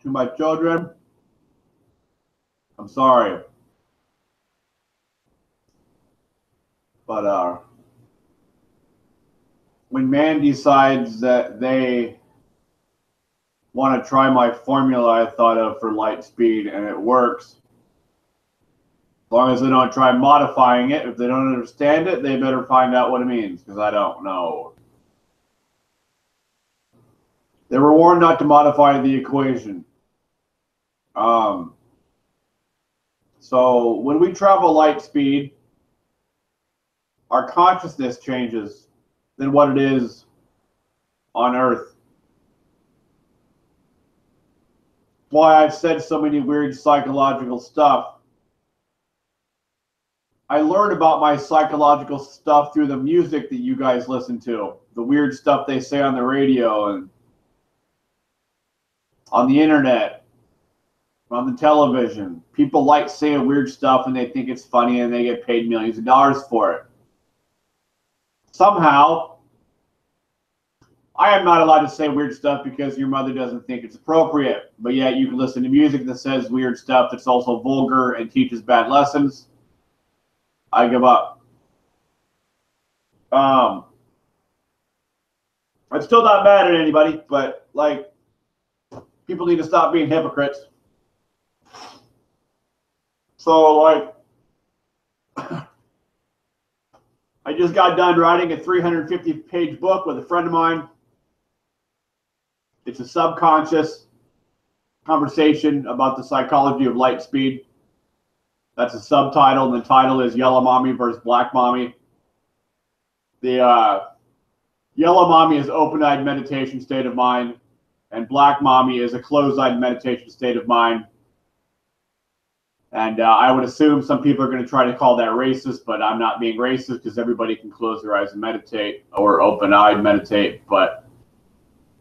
to my children, I'm sorry. But when man decides that they want to try my formula I thought of for light speed and it works, as long as they don't try modifying it, if they don't understand it, they better find out what it means, because I don't know. They were warned not to modify the equation. So when we travel light speed, our consciousness changes than what it is on Earth. Why I've said so many weird psychological stuff. I learned about my psychological stuff through the music that you guys listen to, the weird stuff they say on the radio and on the internet, on the television. People like saying weird stuff and they think it's funny and they get paid millions of dollars for it. Somehow, I am not allowed to say weird stuff because your mother doesn't think it's appropriate, but yet you can listen to music that says weird stuff that's also vulgar and teaches bad lessons. I give up. I'm still not mad at anybody, but like, people need to stop being hypocrites. So like, I just got done writing a 350-page book with a friend of mine. It's a subconscious conversation about the psychology of light speed. That's a subtitle, and the title is Yellow Mommy versus Black Mommy. The yellow mommy is open-eyed meditation state of mind, and black mommy is a closed-eyed meditation state of mind. And I would assume some people are going to try to call that racist, but I'm not being racist because everybody can close their eyes and meditate, or open-eyed meditate. But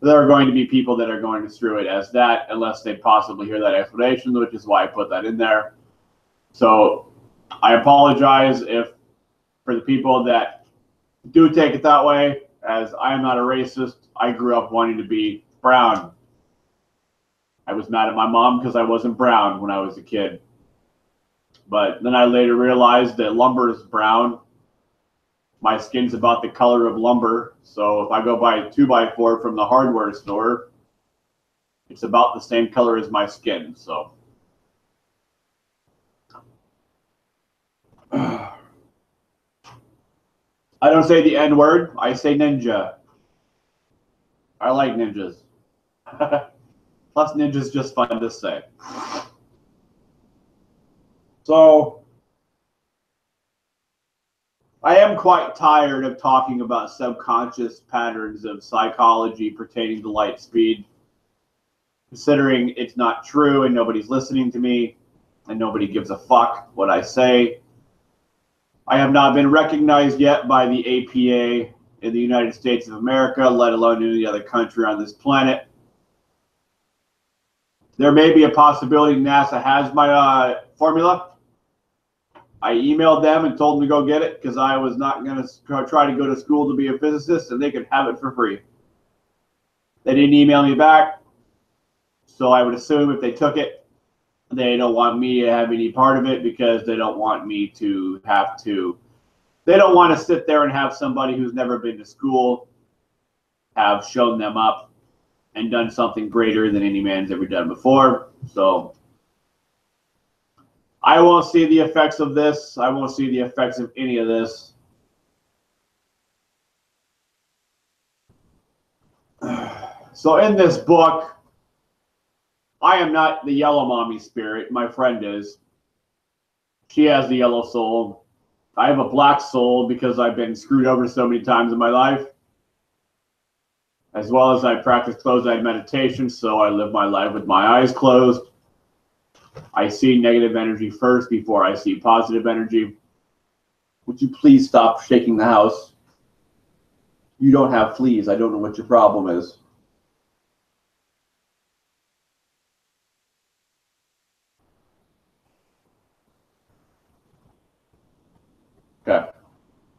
there are going to be people that are going to screw it as that unless they possibly hear that explanation, which is why I put that in there. So I apologize for the people that do take it that way, as I am not a racist. I grew up wanting to be brown. I was mad at my mom because I wasn't brown when I was a kid. But then I later realized that lumber is brown. My skin's about the color of lumber. So if I go buy a 2x4 from the hardware store, it's about the same color as my skin. So I don't say the N word. I say ninja. I like ninjas. Plus ninja's just fun to say. So I am quite tired of talking about subconscious patterns of psychology pertaining to light speed, considering it's not true and nobody's listening to me and nobody gives a fuck what I say. I have not been recognized yet by the APA in the United States of America, let alone any other country on this planet. There may be a possibility NASA has my formula. I emailed them and told them to go get it because I was not going to try to go to school to be a physicist and they could have it for free. They didn't email me back, so I would assume if they took it, they don't want me to have any part of it because they don't want me to have to. They don't want to sit there and have somebody who's never been to school have shown them up and done something greater than any man's ever done before. So I won't see the effects of this. I won't see the effects of any of this. So in this book, I am not the yellow mommy spirit. My friend is. She has the yellow soul. I have a black soul because I've been screwed over so many times in my life. As well as I practice closed-eyed meditation, so I live my life with my eyes closed. I see negative energy first before I see positive energy. Would you please stop shaking the house? You don't have fleas. I don't know what your problem is. Okay.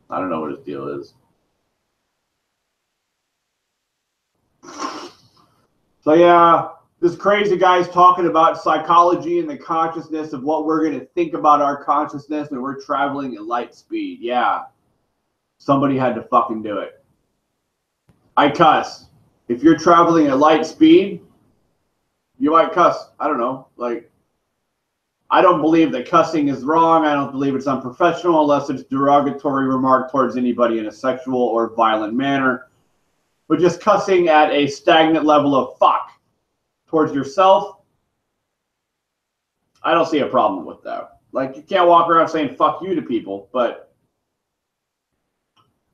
I don't know what his deal is. So yeah, this crazy guy's talking about psychology and the consciousness of what we're going to think about our consciousness when we're traveling at light speed. Yeah. Somebody had to fucking do it. I cuss. If you're traveling at light speed, you might cuss. I don't know. Like, I don't believe that cussing is wrong. I don't believe it's unprofessional unless it's derogatory remark towards anybody in a sexual or violent manner. But just cussing at a stagnant level of fuck towards yourself, I don't see a problem with that. Like, you can't walk around saying fuck you to people, but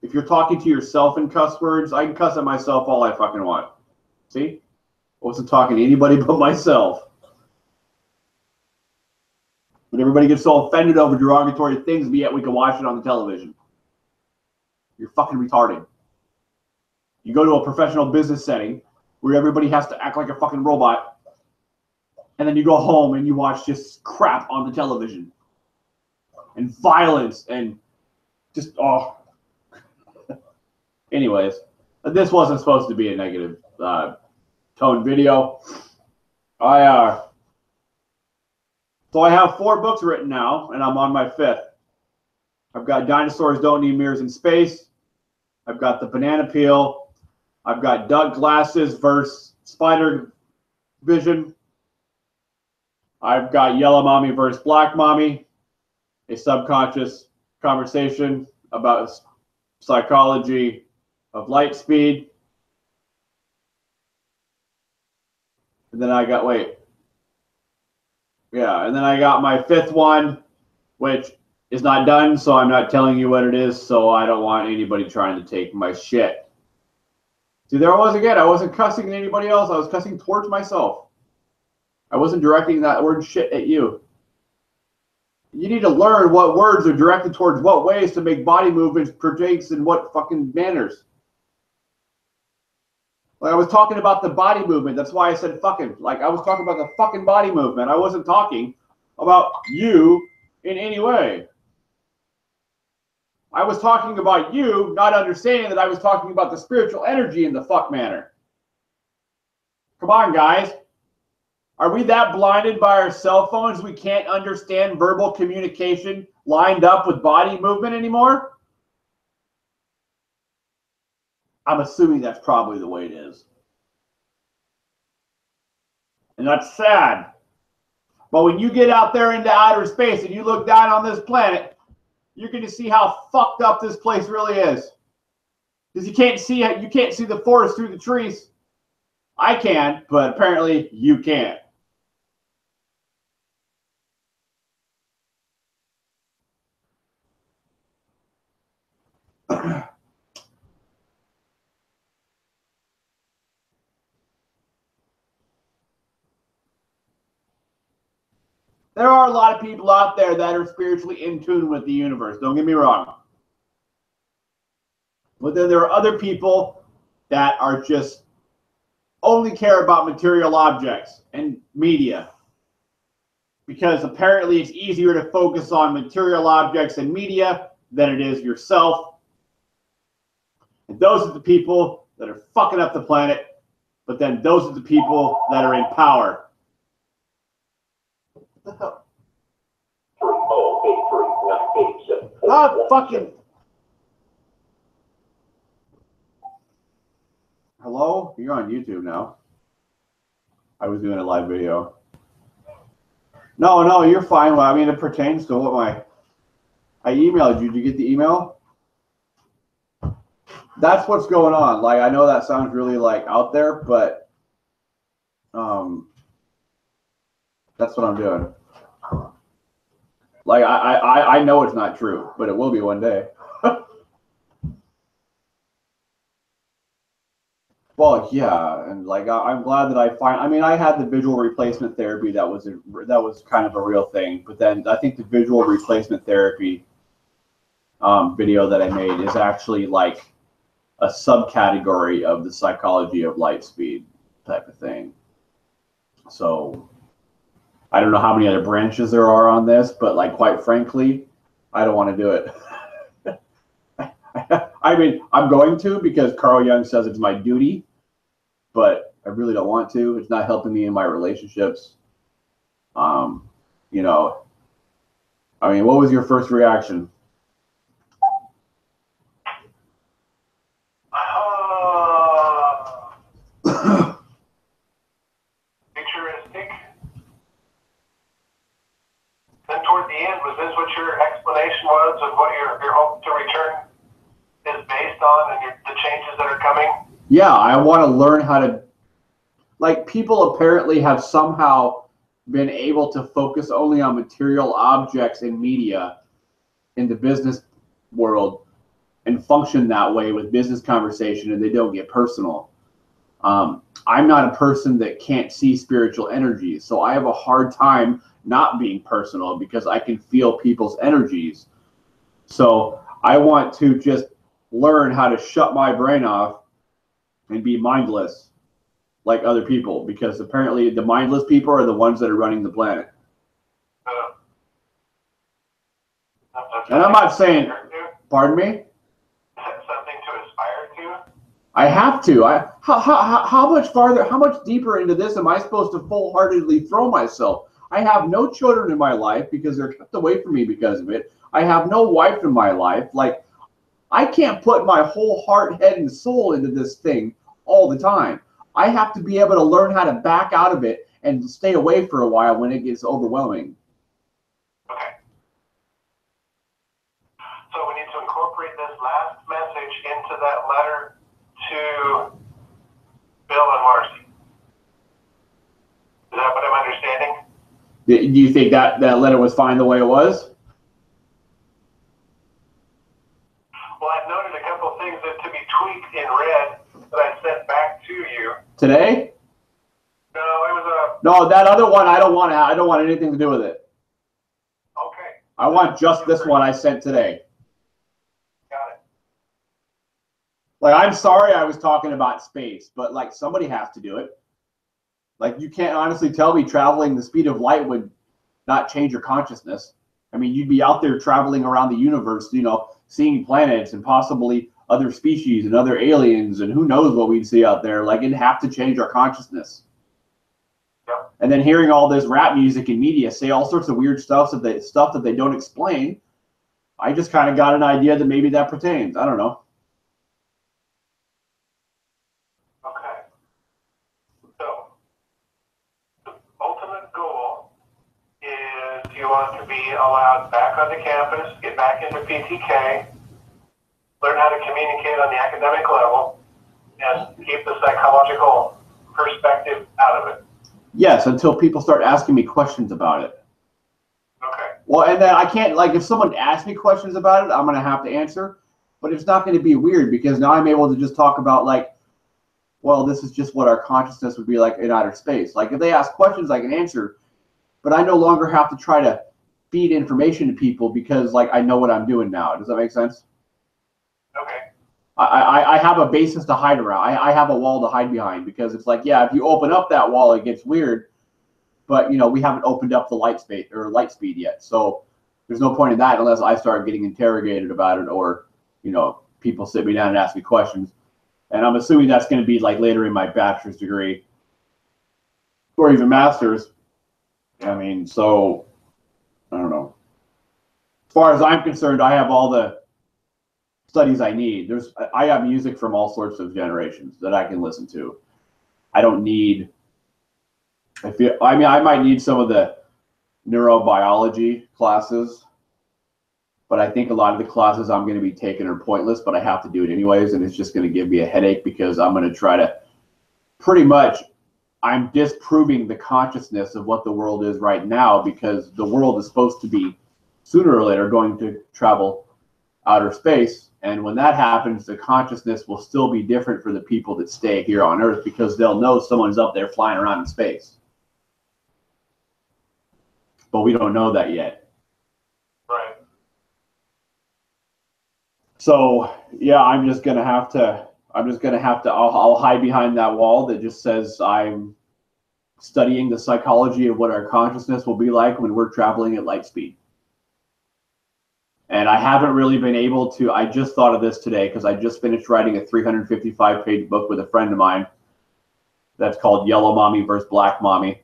if you're talking to yourself in cuss words, I can cuss at myself all I fucking want. See? I wasn't talking to anybody but myself. But everybody gets so offended over derogatory things, but yet we can watch it on the television. You're fucking retarded. You go to a professional business setting where everybody has to act like a fucking robot, and then you go home and you watch just crap on the television. And violence and just, oh. Anyways, this wasn't supposed to be a negative tone video. So I have 4 books written now, and I'm on my 5th. I've got Dinosaurs Don't Need Mirrors in Space. I've got The Banana Peel. I've got Duck Glasses versus Spider Vision. I've got Yellow Mommy versus Black Mommy. A subconscious conversation about psychology of light speed. And then I got, and then I got my 5th one, which is not done, so I'm not telling you what it is, so I don't want anybody trying to take my shit. See, there I was again. I wasn't cussing at anybody else. I was cussing towards myself. I wasn't directing that word shit at you. You need to learn what words are directed towards what ways to make body movements, projects, in what fucking manners. Like, I was talking about the body movement. That's why I said fucking. Like, I was talking about the fucking body movement. I wasn't talking about you in any way. I was talking about you not understanding that I was talking about the spiritual energy in the fuck manner. Come on, guys. Are we that blinded by our cell phones we can't understand verbal communication lined up with body movement anymore? I'm assuming that's probably the way it is. And that's sad. But when you get out there into outer space and you look down on this planet, you're going to see how fucked up this place really is. Because you can't see the forest through the trees. I can, but apparently you can't. There are a lot of people out there that are spiritually in tune with the universe. Don't get me wrong. But then there are other people that are just only care about material objects and media. Because apparently it's easier to focus on material objects and media than it is yourself. And those are the people that are fucking up the planet. But then those are the people that are in power. What the hell? Ah, fucking. Hello? You're on YouTube now. I was doing a live video. No, you're fine. Well, I mean, it pertains to what I emailed you. Did you get the email? That's what's going on. Like, I know that sounds really like out there, but that's what I'm doing. Like, I know it's not true, but it will be one day. Well, yeah, and like I'm glad that I mean, I had the visual replacement therapy that was kind of a real thing, but then I think the visual replacement therapy video that I made is actually like a subcategory of the psychology of light speed type of thing. So I don't know how many other branches there are on this, but like, quite frankly, I don't want to do it. I mean, I'm going to because Carl Jung says it's my duty, but I really don't want to. It's not helping me in my relationships. You know, I mean, what was your first reaction? Futuristic. Then toward the end, was this what your explanation was of what your hope to return is based on and the changes that are coming? Yeah, I want to learn how to, like, people apparently have somehow been able to focus only on material objects in media in the business world and function that way with business conversation, and they don't get personal. I'm not a person that can't see spiritual energy, so I have a hard time not being personal because I can feel people's energies. So I want to just learn how to shut my brain off and be mindless like other people, because apparently the mindless people are the ones that are running the planet. And I'm not saying, pardon me? Something to aspire to? I have to. How much farther, how much deeper into this am I supposed to full-heartedly throw myself? I have no children in my life because they're kept away from me because of it. I have no wife in my life. Like, I can't put my whole heart, head, and soul into this thing all the time. I have to be able to learn how to back out of it and stay away for a while when it gets overwhelming. Okay. So we need to incorporate this last message into that letter to Bill and Marcy. Is that what I'm understanding? Do you think that letter was fine the way it was? Well, I've noted a couple of things that to be tweaked in red that I sent back to you. Today? No, it was a... No, that other one, I don't want anything to do with it. Okay. I want just this one I sent today. Got it. Like, I'm sorry I was talking about space, but like somebody has to do it. Like, you can't honestly tell me traveling the speed of light would not change your consciousness. I mean, you'd be out there traveling around the universe, you know, seeing planets and possibly other species and other aliens and who knows what we'd see out there. Like, it'd have to change our consciousness. Yeah. And then hearing all this rap music and media say all sorts of weird stuff that they don't explain, I just kind of got an idea that maybe that pertains. I don't know. Okay. So, the ultimate goal is you want to be allowed back on the campus, get back into PTK, learn how to communicate on the academic level, and keep the psychological perspective out of it. Yes, until people start asking me questions about it. Okay. Well, and then I can't, like, if someone asks me questions about it, I'm going to have to answer. But it's not going to be weird because now I'm able to just talk about, like, well, this is just what our consciousness would be like in outer space. Like, if they ask questions, I can answer. But I no longer have to try to feed information to people because, like, I know what I'm doing now. Does that make sense? Okay. I have a basis to hide around. I have a wall to hide behind because it's like, yeah, if you open up that wall, it gets weird. But, you know, we haven't opened up the light speed yet. So there's no point in that unless I start getting interrogated about it or, you know, people sit me down and ask me questions. And I'm assuming that's going to be like later in my bachelor's degree or even master's. I mean, so I don't know. As far as I'm concerned, I have all the studies I need. I have music from all sorts of generations that I can listen to. I don't need, I mean, I might need some of the neurobiology classes, but I think a lot of the classes I'm going to be taking are pointless, but I have to do it anyways, and it's just going to give me a headache because I'm going to try to pretty much, I'm disproving the consciousness of what the world is right now because the world is supposed to be sooner or later going to travel outer space. And when that happens, the consciousness will still be different for the people that stay here on Earth because they'll know someone's up there flying around in space. But we don't know that yet. Right. So yeah, I'm just gonna have to. I'll hide behind that wall that just says I'm studying the psychology of what our consciousness will be like when we're traveling at light speed. And I haven't really been able to. I just thought of this today because I just finished writing a 355-page book with a friend of mine that's called Yellow Mommy versus Black Mommy.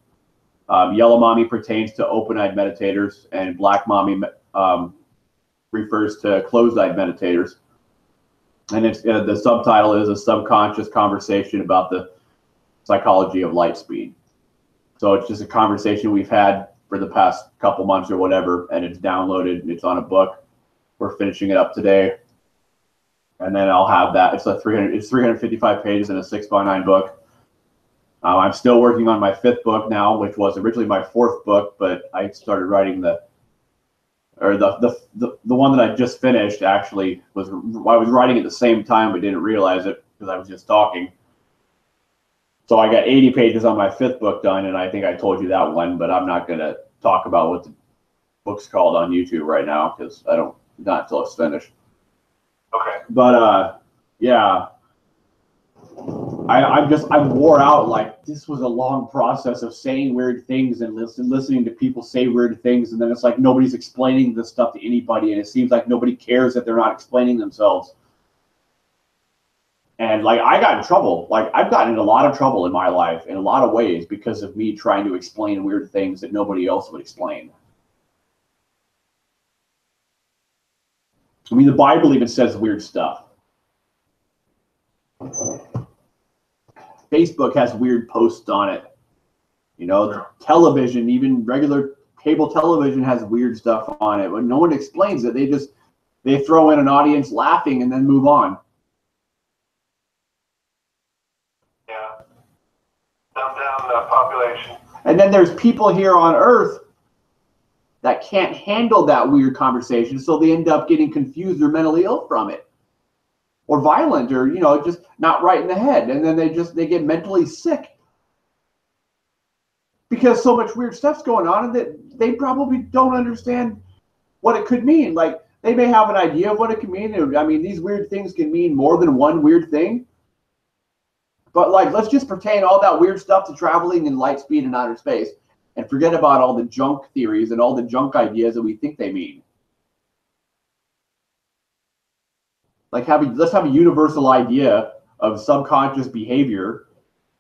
Yellow Mommy pertains to open-eyed meditators, and Black Mommy refers to closed-eyed meditators. And it's the subtitle is a subconscious conversation about the psychology of light speed. So it's just a conversation we've had for the past couple months or whatever, and it's downloaded and it's on a book. We're finishing it up today. And then I'll have that. It's 355 pages in a 6x9 book. I'm still working on my 5th book now, which was originally my 4th book, but I started writing the one that I just finished actually I was writing at the same time but didn't realize it because I was just talking. So I got 80 pages on my 5th book done, and I think I told you that one, but I'm not going to talk about what the book's called on YouTube right now because not until it's finished. Okay. But yeah, I'm wore out. Like, this was a long process of saying weird things and listening to people say weird things, and then it's like nobody's explaining this stuff to anybody, and it seems like nobody cares that they're not explaining themselves. And like, I got in trouble. Like, I've gotten in a lot of trouble in my life in a lot of ways because of me trying to explain weird things that nobody else would explain. I mean, the Bible even says weird stuff. Facebook has weird posts on it. You know, television, even regular cable television has weird stuff on it. But no one explains it. They throw in an audience laughing and then move on. Yeah. Dumb down the population. And then there's people here on Earth that can't handle that weird conversation, so they end up getting confused or mentally ill from it. Or violent, or, you know, just not right in the head. And then they get mentally sick. Because so much weird stuff's going on, and that they probably don't understand what it could mean. Like, they may have an idea of what it could mean. I mean, these weird things can mean more than one weird thing. But, like, let's just pertain all that weird stuff to traveling in light speed and outer space and forget about all the junk theories and all the junk ideas that we think they mean. Like, let's have a universal idea of subconscious behavior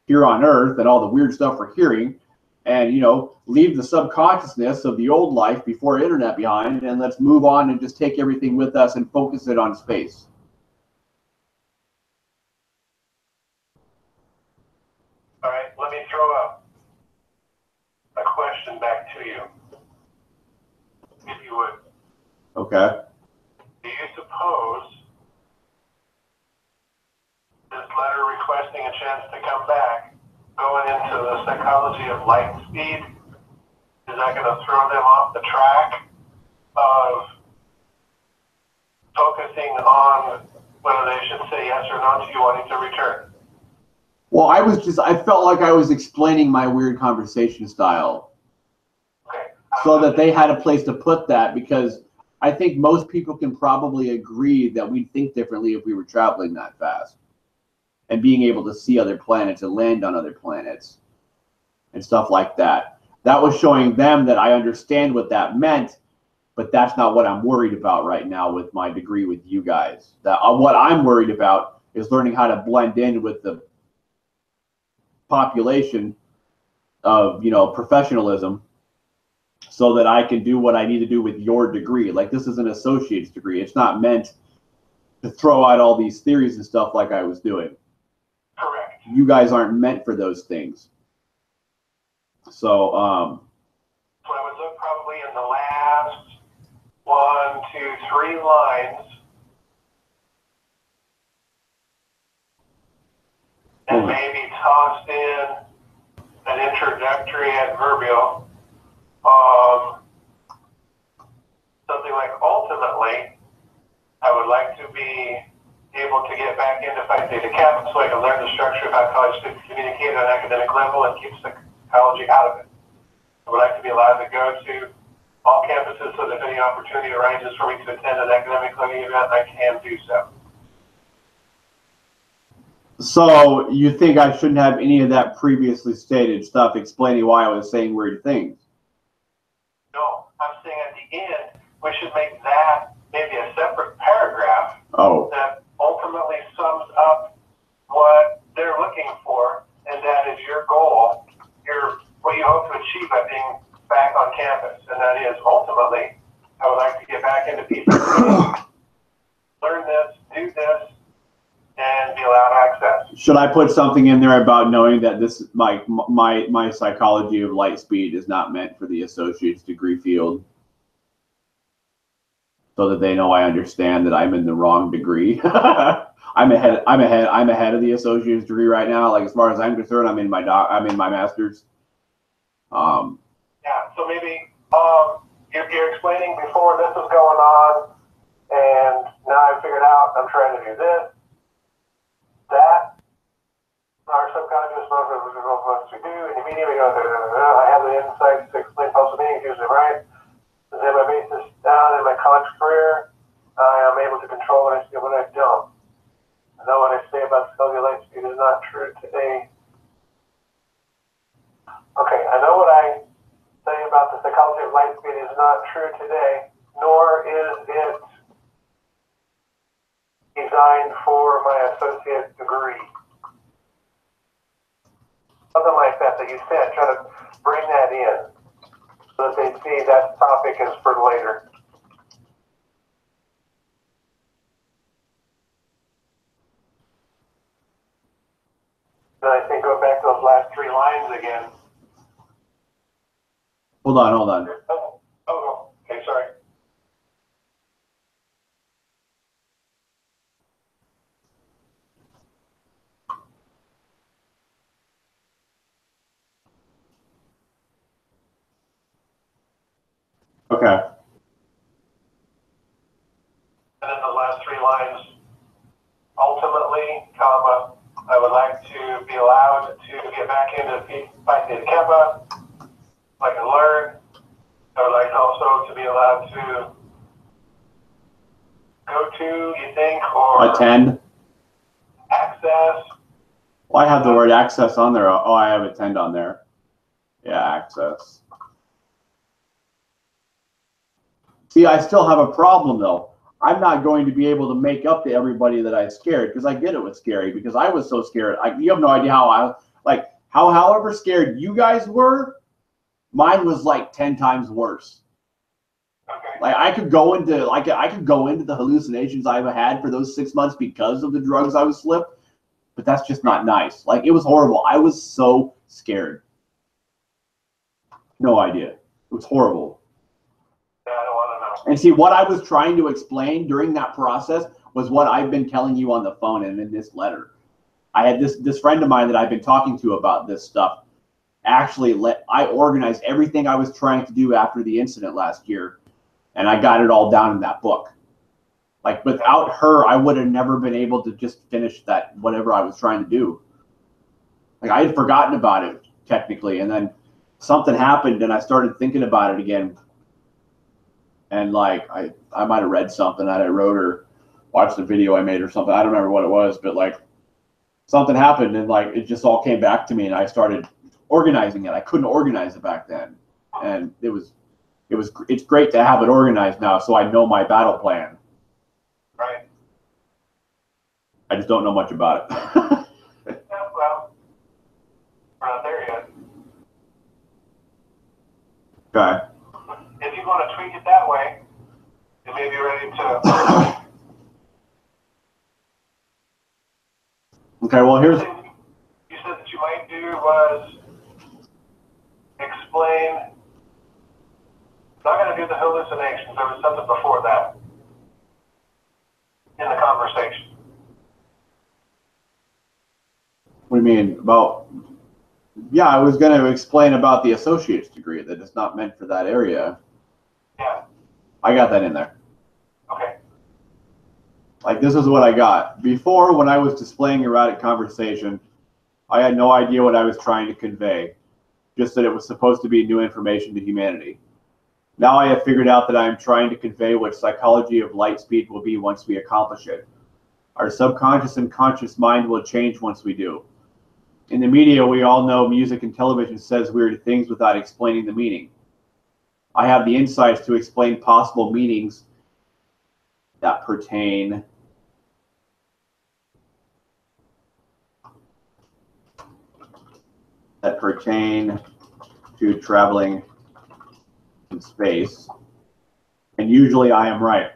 here on Earth and all the weird stuff we're hearing, and, you know, leave the subconsciousness of the old life before internet behind, and let's move on and just take everything with us and focus it on space. All right, let me throw a question back to you, if you would. Okay. Do you suppose this letter requesting a chance to come back, going into the psychology of light speed, is that going to throw them off the track of focusing on whether they should say yes or no to you wanting to return? Well, I felt like I was explaining my weird conversation style. Okay. So that they had a place to put that, because I think most people can probably agree that we'd think differently if we were traveling that fast. And being able to see other planets and land on other planets and stuff like that. That was showing them that I understand what that meant, but that's not what I'm worried about right now with my degree with you guys. What I'm worried about is learning how to blend in with the population of, you know, professionalism, so that I can do what I need to do with your degree. Like, this is an associate's degree. It's not meant to throw out all these theories and stuff like I was doing. Correct. You guys aren't meant for those things. So, So I would look probably in the last 1, 2, 3 lines, and maybe tossed in an introductory adverbial. Something like, ultimately, I would like to be able to get back into Phi Theta Kappa so I can learn the structure of how college students communicate at an academic level and keep psychology out of it. I would like to be allowed to go to all campuses so that if any opportunity arises for me to attend an academic learning event, I can do so. So you think I shouldn't have any of that previously stated stuff explaining why I was saying weird things? No, I'm saying at the end, we should make that maybe a separate paragraph that ultimately sums up what they're looking for, and that is your getting back on campus, and that is ultimately, I would like to get back into PT, learn this, do this, and be allowed access. Should I put something in there about knowing that this my psychology of light speed is not meant for the associate's degree field, so that they know I understand that I'm in the wrong degree? I'm ahead of the associate's degree right now. Like, as far as I'm concerned, I'm in my master's. Yeah, so maybe you're explaining before this was going on, and now I figured out I'm trying to do this, that. Our subconscious knows what we're supposed to do, and immediately go, I have the insights to explain possible meanings, usually right. Then my basis down in my college career, I am able to control what I see and what I don't. I know what I say about cellular light speed is not true today. Okay, I know what I say about the psychology of light speed is not true today, nor is it designed for my associate degree. Something like that you said, try to bring that in so that they see that topic is for later. Then I think go back to those last 3 lines again. Hold on. Oh, okay, sorry. Okay. And then the last 3 lines, ultimately, comma, I would like to be allowed to get back into the Kappa, I can learn. I would like also to be allowed to go to, you think, or Attend. access. Well, I have the word access on there. Oh, I have attend on there. Yeah, access. See, I still have a problem though. I'm not going to be able to make up to everybody that I scared, because I get it was scary, because I was so scared. You have no idea however scared you guys were, mine was like 10 times worse. Okay. Like, I could go into the hallucinations I've had for those 6 months because of the drugs I was slipped, but that's just not nice. Like, it was horrible. I was so scared. No idea. It was horrible. Yeah, I don't want to know. And see, what I was trying to explain during that process was what I've been telling you on the phone and in this letter. I had this friend of mine that I've been talking to about this stuff. I organized everything I was trying to do after the incident last year, and I got it all down in that book. Like, without her, I would have never been able to just finish that, whatever I was trying to do. Like, I had forgotten about it, technically, and then something happened, and I started thinking about it again. And, like, I might have read something that I wrote or watched a video I made or something. I don't remember what it was, but, like, something happened, and, like, it just all came back to me, and I started organizing it. I couldn't organize it back then. And it's great to have it organized now, so I know my battle plan. Right. I just don't know much about it. Yeah, well, we're not there yet. Okay. If you want to tweak it that way, you may be ready to. Okay, well, here's. You said that you might do was explain. I'm not going to do the hallucinations. There was something before that in the conversation. What do you mean about? Yeah, I was going to explain about the associate's degree, that it's not meant for that area. Yeah. I got that in there. Okay. Like, this is what I got. Before, when I was displaying erratic conversation, I had no idea what I was trying to convey, just that it was supposed to be new information to humanity. Now I have figured out that I am trying to convey what psychology of light speed will be once we accomplish it. Our subconscious and conscious mind will change once we do. In the media, we all know music and television says weird things without explaining the meaning. I have the insights to explain possible meanings that pertain to traveling in space, and usually I am right.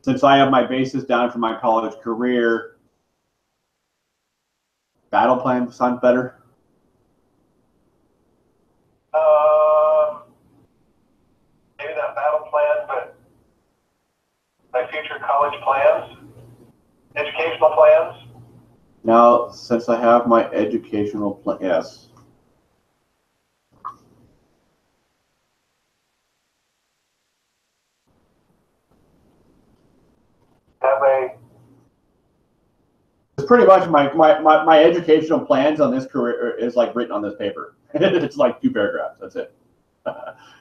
Since I have my basis down for my college career, battle plan sounds better. Maybe not battle plan, but my future college plans, educational plans. Now, since I have my educational plan, yes. Have a It's pretty much my educational plans on this career is like written on this paper. It's like 2 paragraphs. That's it.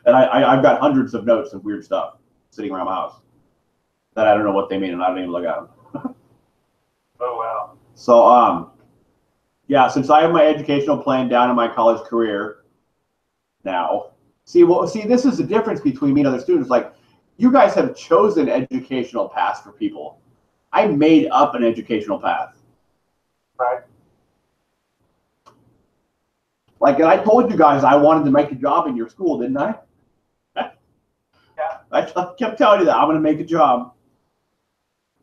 And I've got hundreds of notes of weird stuff sitting around my house that I don't know what they mean, and I don't even look at them. Oh wow. So yeah, since I have my educational plan down in my college career now, see, this is the difference between me and other students. Like, you guys have chosen educational paths for people. I made up an educational path. Right. Like, and I told you guys I wanted to make a job in your school, didn't I? Yeah. I kept telling you that I'm going to make a job.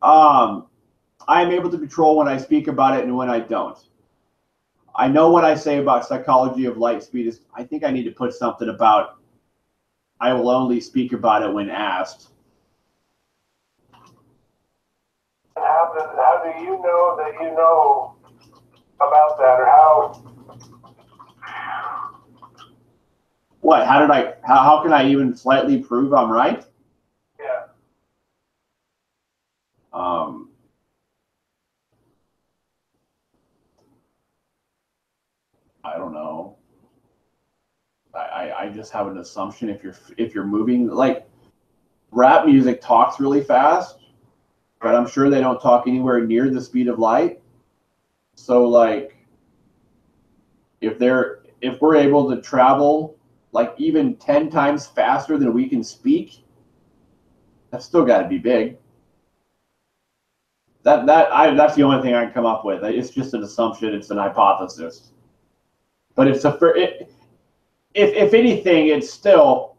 I am able to control when I speak about it and when I don't. I know what I say about psychology of light speed is, I think I need to put something about, I will only speak about it when asked. How do you know that you know about that, or how? What? How can I even slightly prove I'm right? Yeah. I don't know. I just have an assumption if you're moving, like, rap music talks really fast, but I'm sure they don't talk anywhere near the speed of light. So, like, if we're able to travel like even 10 times faster than we can speak, that's still got to be big. That's the only thing I can come up with. It's just an assumption. It's an hypothesis. But if anything, it's still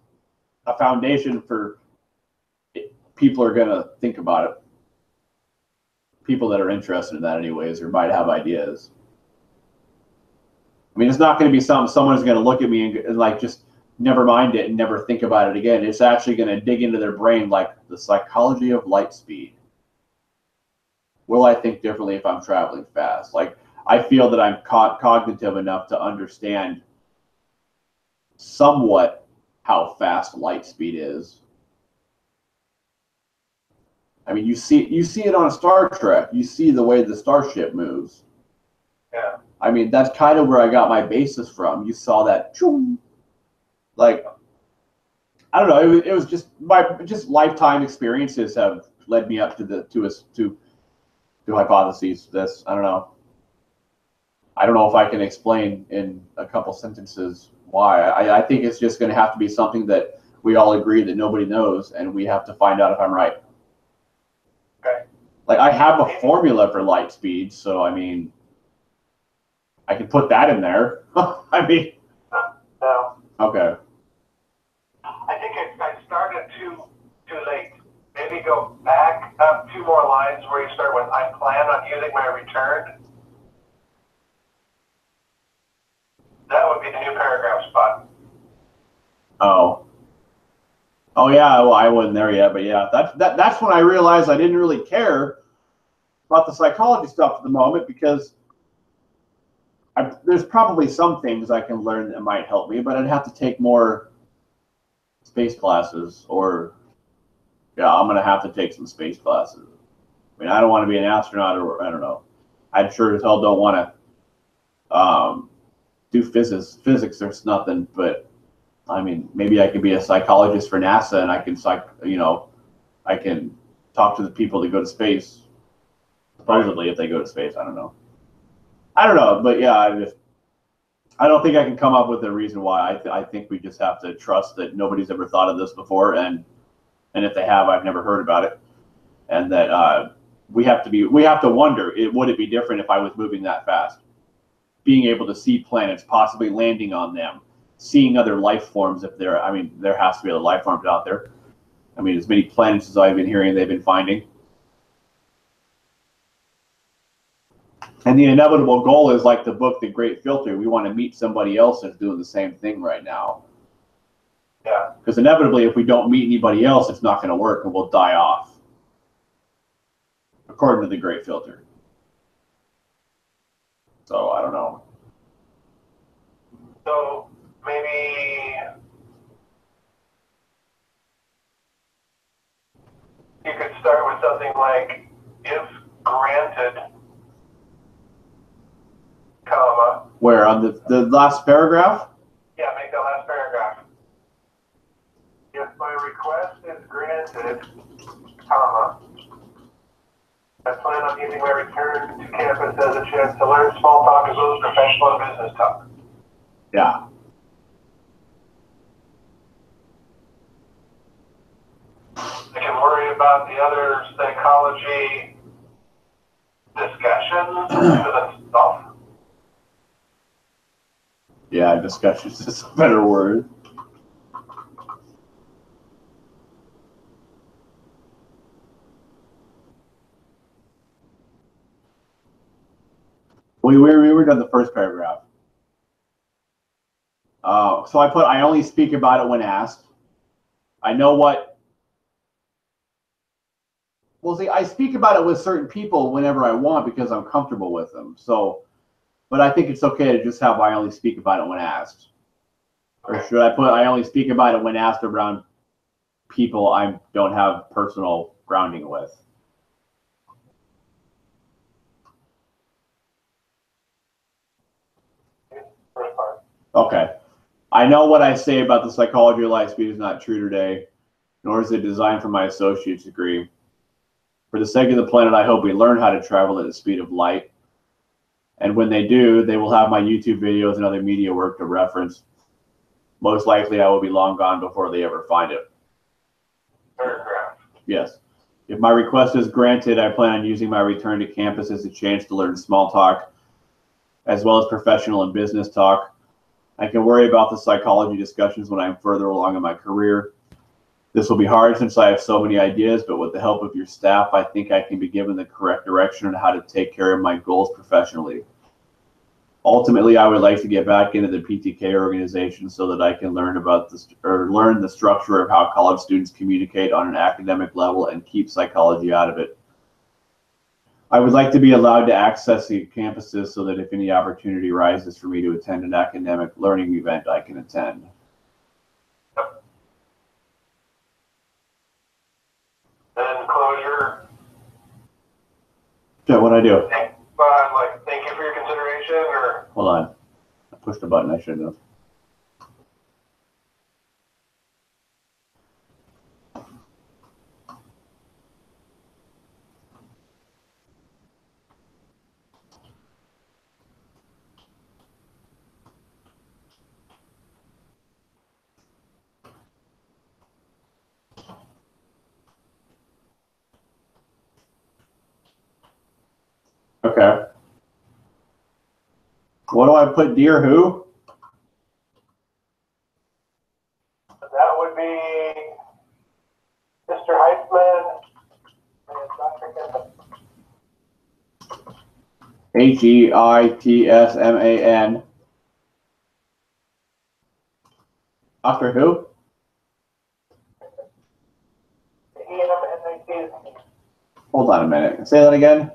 a foundation for people are going to think about it. People that are interested in that anyways, or might have ideas. I mean, it's not going to be someone's going to look at me and like just never mind it and never think about it again. It's actually going to dig into their brain, like the psychology of light speed. Will I think differently if I'm traveling fast? Like, I feel that I'm cognitive enough to understand somewhat how fast light speed is. I mean, you see it on Star Trek. You see the way the starship moves. Yeah. I mean, that's kind of where I got my basis from. You saw that, like, I don't know. It was just just lifetime experiences have led me up to hypotheses. I don't know. I don't know if I can explain in a couple sentences why. I think it's just going to have to be something that we all agree that nobody knows, and we have to find out if I'm right. Okay. Like, I have a formula for light speed, so I mean, I can put that in there. I mean, No. okay. I think I started too late. Maybe go back up 2 more lines where you start with, I plan on using my return. That would be the new paragraph spot. Oh yeah. Well, I wasn't there yet, but yeah, that's when I realized I didn't really care about the psychology stuff at the moment, because there's probably some things I can learn that might help me, but I'd have to take more space classes, or yeah, I'm gonna have to take some space classes. I mean, I don't want to be an astronaut, or I don't know. I sure as hell don't want to do physics. There's nothing, but I mean, maybe I could be a psychologist for NASA, and I can I can talk to the people that go to space, supposedly, if they go to space. I don't know, but yeah, I don't think I can come up with a reason why. I think we just have to trust that nobody's ever thought of this before, and if they have, I've never heard about it, and that we have to wonder, would it be different if I was moving that fast, being able to see planets, possibly landing on them, seeing other life forms. If there, I mean, there has to be other life forms out there. I mean, as many planets as I've been hearing they've been finding. And the inevitable goal is like the book, The Great Filter. We want to meet somebody else that's doing the same thing right now. Yeah. Because inevitably, if we don't meet anybody else, it's not going to work and we'll die off. According to The Great Filter. So, I don't know. So, maybe you could start with something like, if granted, comma. Where? On the last paragraph? Yeah, make that last paragraph. If my request is granted, comma, I plan on using my return to campus as a chance to learn small talk as well as professional and business talk. Yeah. I can worry about the other psychology discussions to themselves. Yeah, discussions is a better word. We were done the first paragraph. So I put, I only speak about it when asked. I know what. Well, see, I speak about it with certain people whenever I want because I'm comfortable with them. So, but I think it's okay to just have I only speak about it when asked. Or should I put I only speak about it when asked around people I don't have personal grounding with? First part. Okay. I know what I say about the psychology of light speed is not true today, nor is it designed for my associate's degree. For the sake of the planet, I hope we learn how to travel at the speed of light. And when they do, they will have my YouTube videos and other media work to reference. Most likely, I will be long gone before they ever find it. Paragraph. Yes. If my request is granted, I plan on using my return to campus as a chance to learn small talk, as well as professional and business talk. I can worry about the psychology discussions when I'm further along in my career. This will be hard since I have so many ideas, but with the help of your staff, I think I can be given the correct direction on how to take care of my goals professionally. Ultimately, I would like to get back into the PTK organization so that I can learn about this, or learn the structure of how college students communicate on an academic level and keep psychology out of it. I would like to be allowed to access the campuses so that if any opportunity arises for me to attend an academic learning event, I can attend. Then closure. Yeah, what'd I do? Thank you for your consideration, or Hold on. I pushed a button I shouldn't have. Okay. What do I put, dear who? that would be Mr. Heisman and Dr. Kevin. Heitsman. Dr. who? E-M-N-I-T-Z. Hold on a minute. Say that again.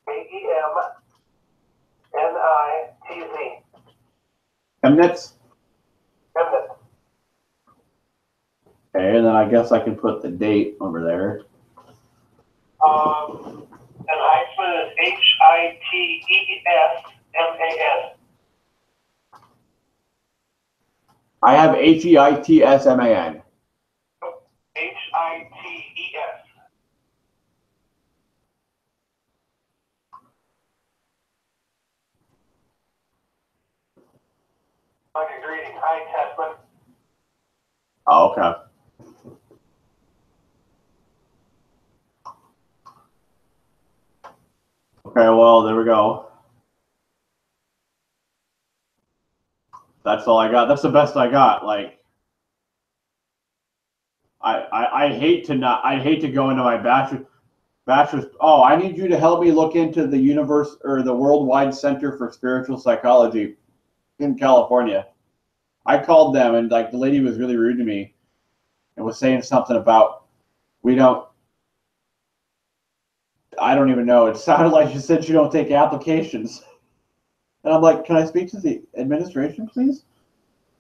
A-E-M-N-I-T-Z. Chemnitz? Chemnitz. Okay, and then I guess I can put the date over there. And Heisman is H-I-T-E-S-M-A-N. I have Heitsman. H-I-T-E-S. Like a greeting. Hi, Tessman. Oh, okay. Okay, well, there we go. That's all I got. That's the best I got. Like, I hate to not. I hate to go into my bachelor's. Oh, I need you to help me look into the universe or the Worldwide Center for Spiritual Psychology in California. I called them, and like the lady was really rude to me and was saying something about we don't. I don't even know. It sounded like she said she don't take applications. And I'm like, can I speak to the administration, please?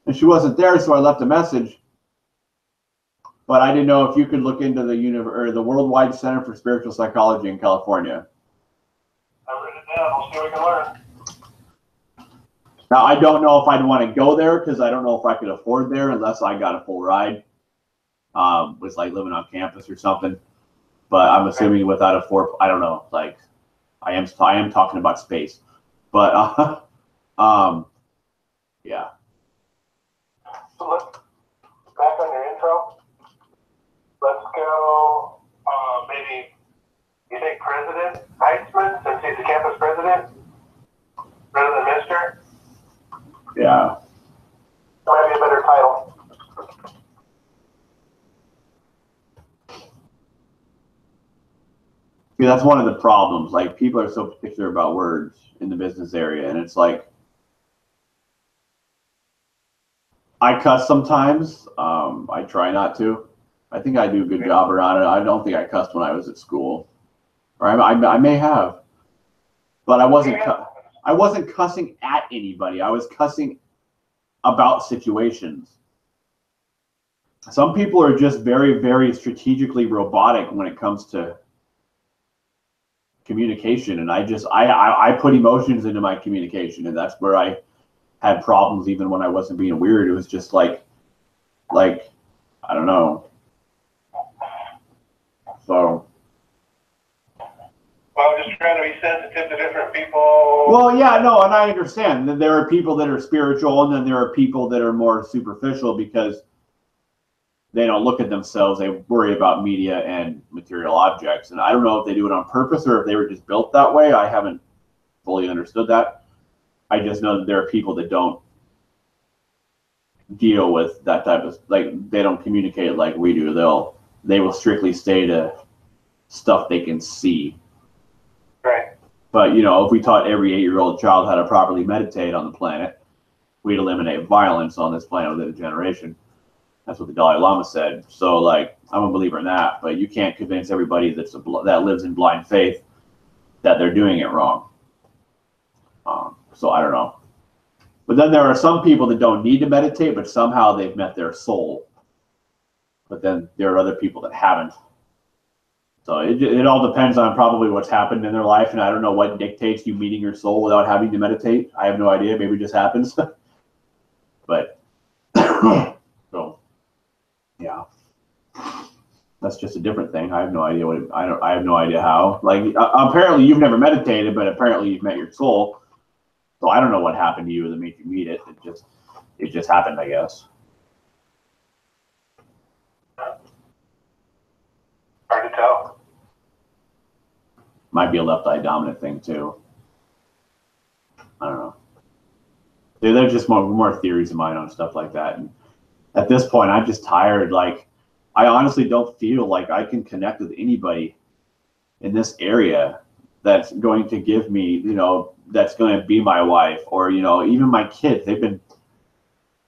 And she wasn't there, so I left a message. But I didn't know if you could look into the Worldwide Center for Spiritual Psychology in California. I wrote it down. We'll see what we can learn. Now, I don't know if I'd want to go there because I don't know if I could afford there unless I got a full ride. Was like living on campus or something. But I'm assuming without a I don't know. Like, I am talking about space. But yeah. So let's back on your intro. Let's go. Maybe you take President Heitzman since he's the campus president, rather than Mister. Yeah. That might be a better title. See, that's one of the problems. Like, people are so particular about words in the business area, and it's like, I cuss sometimes. I try not to. I think I do a good job around it. I don't think I cussed when I was at school, or I may have, but I wasn't cussing at anybody. I was cussing about situations. Some people are just very, very strategically robotic when it comes to communication, and I put emotions into my communication, and that's where I had problems even when I wasn't being weird. It was just like I don't know. So. Well, just trying to be sensitive to different people. Well, yeah, no, and I understand that there are people that are spiritual, and then there are people that are more superficial because they don't look at themselves. They worry about media and material objects. And I don't know if they do it on purpose or if they were just built that way. I haven't fully understood that. I just know that there are people that don't deal with that type of, like, they don't communicate like we do. They will strictly stay to stuff they can see. Right. But, you know, if we taught every 8-year-old child how to properly meditate on the planet, we'd eliminate violence on this planet within a generation. That's what the Dalai Lama said. So, like, I'm a believer in that. But you can't convince everybody that lives in blind faith that they're doing it wrong. So I don't know. But then there are some people that don't need to meditate, but somehow they've met their soul. But then there are other people that haven't. So it all depends on probably what's happened in their life, and I don't know what dictates you meeting your soul without having to meditate. I have no idea. Maybe it just happens. But so yeah, that's just a different thing. I have no idea I have no idea how. Like, apparently you've never meditated, but apparently you've met your soul. So I don't know what happened to you that made you meet it. It just happened, I guess. Hard to tell. Might be a left eye dominant thing too. I don't know. There's just more theories of mine on stuff like that. And at this point, I'm just tired. Like, I honestly don't feel like I can connect with anybody in this area that's going to give me, you know, that's going to be my wife, or, you know, even my kids. They've been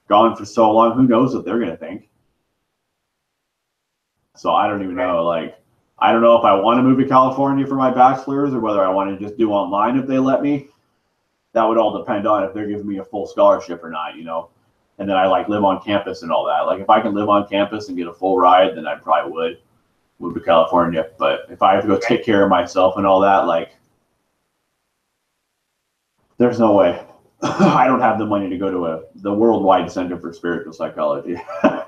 gone for so long. Who knows what they're going to think? So I don't even know. Like, I don't know if I want to move to California for my bachelor's or whether I want to just do online if they let me. That would all depend on if they're giving me a full scholarship or not, you know. And then I like live on campus and all that. Like, if I can live on campus and get a full ride, then I probably would move to California. But if I have to go take care of myself and all that, like, there's no way. I don't have the money to go to the Worldwide Center for Spiritual Psychology. Okay.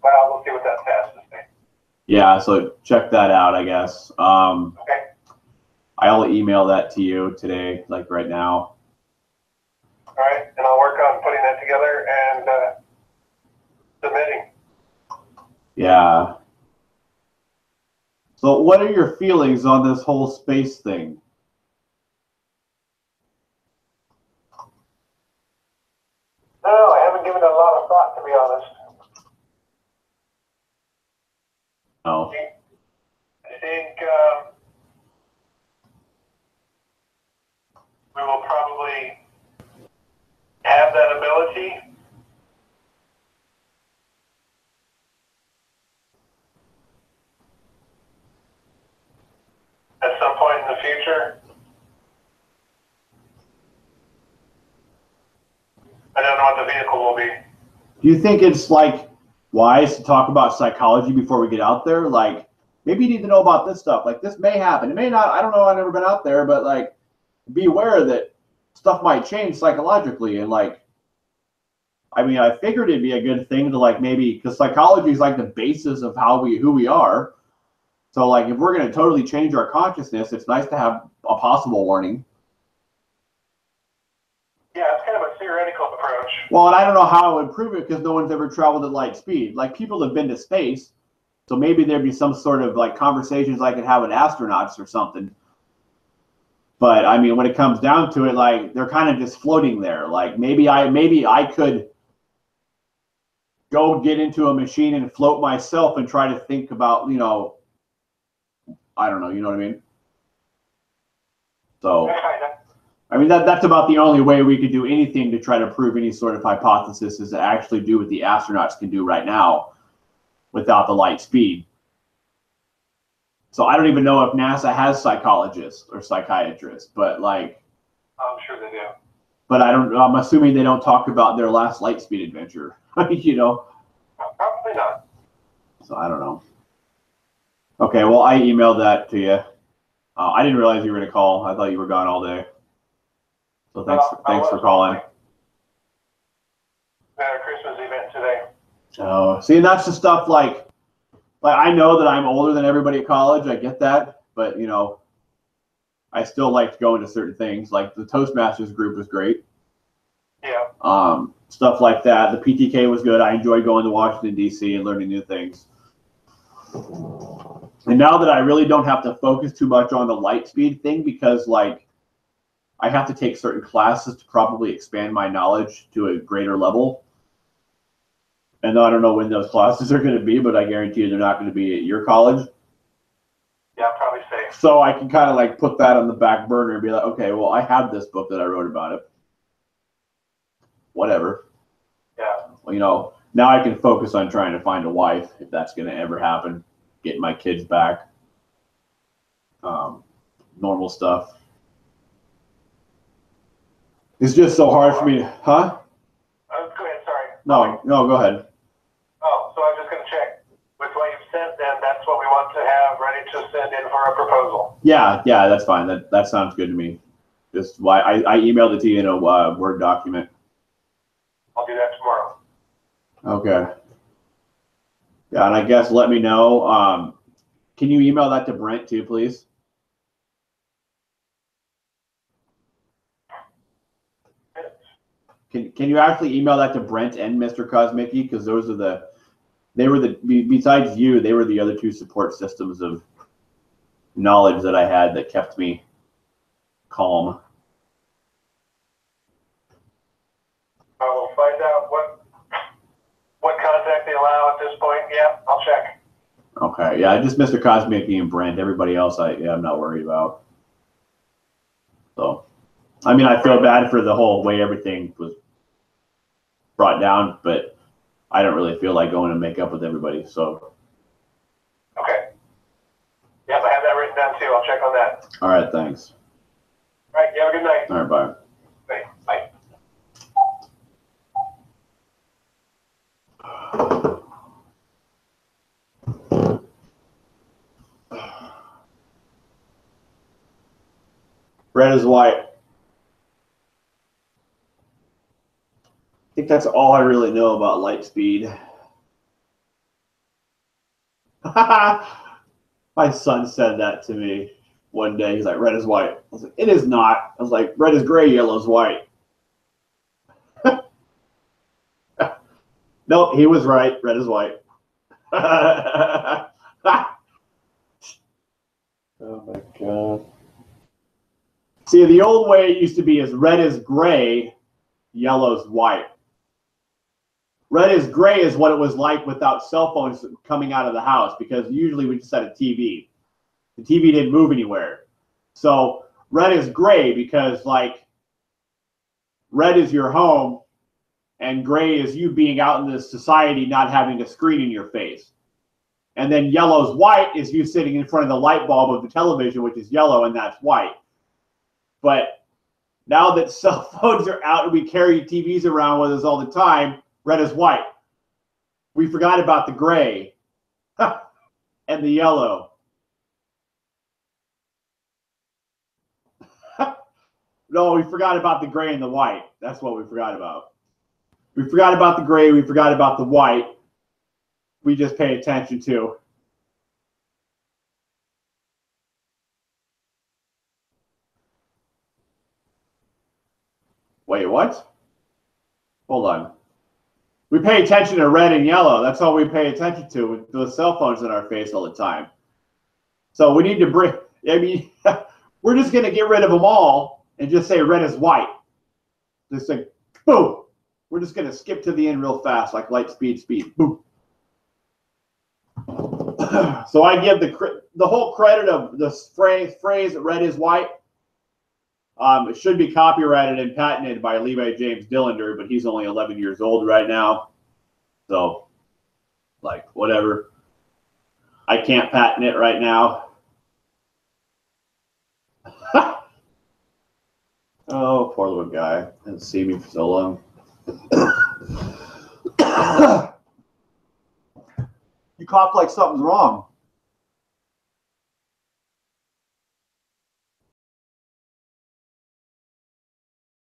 Well, we'll see what that test is. Yeah, so check that out, I guess. Okay. I'll email that to you today, like right now. All right, and I'll work on putting that together and submitting. Yeah. So what are your feelings on this whole space thing? given it a lot of thought, to be honest. Oh. I think we will probably have that ability at some point in the future. I don't know what the vehicle will be. Do you think it's like wise to talk about psychology before we get out there? Like, maybe you need to know about this stuff. Like, this may happen. It may not. I don't know. I've never been out there, but like, be aware that stuff might change psychologically. And like, I mean, I figured it'd be a good thing to like maybe, because psychology is like the basis of who we are. So like, if we're going to totally change our consciousness, it's nice to have a possible warning. Yeah, it's kind of a theoretical approach. Well, and I don't know how to improve it because no one's ever traveled at light speed. Like, people have been to space, so maybe there'd be some sort of like conversations I could have with astronauts or something. But I mean, when it comes down to it, like, they're kind of just floating there. Like, maybe I could go get into a machine and float myself and try to think about, you know, I don't know, you know what I mean? So, I mean, that's about the only way we could do anything to try to prove any sort of hypothesis, is to actually do what the astronauts can do right now without the light speed. So I don't even know if NASA has psychologists or psychiatrists, but like, I'm sure they do. But I'm assuming they don't talk about their last light speed adventure, you know? Probably not. So I don't know. Okay, well, I emailed that to you. I didn't realize you were going to call. I thought you were gone all day. So thanks for calling. We had a Christmas event today. Oh, see, and that's the stuff like I know that I'm older than everybody at college. I get that, but you know, I still liked going to certain things. Like the Toastmasters group was great. Yeah. Stuff like that. The PTK was good. I enjoyed going to Washington D.C. and learning new things. And now that I really don't have to focus too much on the light speed thing, because like I have to take certain classes to probably expand my knowledge to a greater level. And I don't know when those classes are going to be, but I guarantee you they're not going to be at your college. Yeah, probably safe. So I can kind of like put that on the back burner and be like, okay, well, I have this book that I wrote about it. Whatever. Yeah. Well, you know, now I can focus on trying to find a wife, if that's going to ever happen. Getting my kids back. Normal stuff. It's just so hard for me to, huh? Go ahead, sorry. No, go ahead. Oh, so I'm just going to check with what you've sent, then that's what we want to have ready to send in for a proposal. Yeah, that's fine. That sounds good to me. Just why I emailed it to you in a Word document. I'll do that tomorrow. Okay. Yeah, and I guess let me know. Can you email that to Brent too, please? Can you actually email that to Brent and Mr. Kosmicki? Because besides you, they were the other two support systems of knowledge that I had that kept me calm. I will find out what contact they allow at this point. Yeah, I'll check. Okay, yeah, just Mr. Kosmicki and Brent. Everybody else, I'm not worried about. So, I mean, I feel bad for the whole way everything was brought down, but I don't really feel like going to make up with everybody. So. Okay. Yep, I have that written down too. I'll check on that. All right, thanks. All right, you have a good night. All right, bye. Bye. Red is white. I think that's all I really know about light speed. My son said that to me one day. He's like, red is white. I was like, it is not. I was like, red is gray, yellow is white. Nope, he was right. Red is white. Oh my God. See, the old way it used to be is red is gray, yellow is white. Red is gray is what it was like without cell phones coming out of the house, because usually we just had a TV. The TV didn't move anywhere. So red is gray because, like, red is your home and gray is you being out in this society not having a screen in your face. And then yellow's white is you sitting in front of the light bulb of the television, which is yellow, and that's white. But now that cell phones are out and we carry TVs around with us all the time, red is white. We forgot about the gray and the yellow. No, we forgot about the gray and the white. That's what we forgot about. We forgot about the gray. We forgot about the white. We just pay attention to. Wait, what? Hold on. We pay attention to red and yellow. That's all we pay attention to with the cell phones in our face all the time. So we need to bring, I mean, we're just going to get rid of them all and just say red is white. Just say, boom. We're just going to skip to the end real fast, like light speed, boom. So I give the whole credit of this phrase red is white. It should be copyrighted and patented by Levi James Dillender, but he's only 11 years old right now. So, like, whatever. I can't patent it right now. Oh, poor little guy. Hasn't seen me for so long. You cough like something's wrong.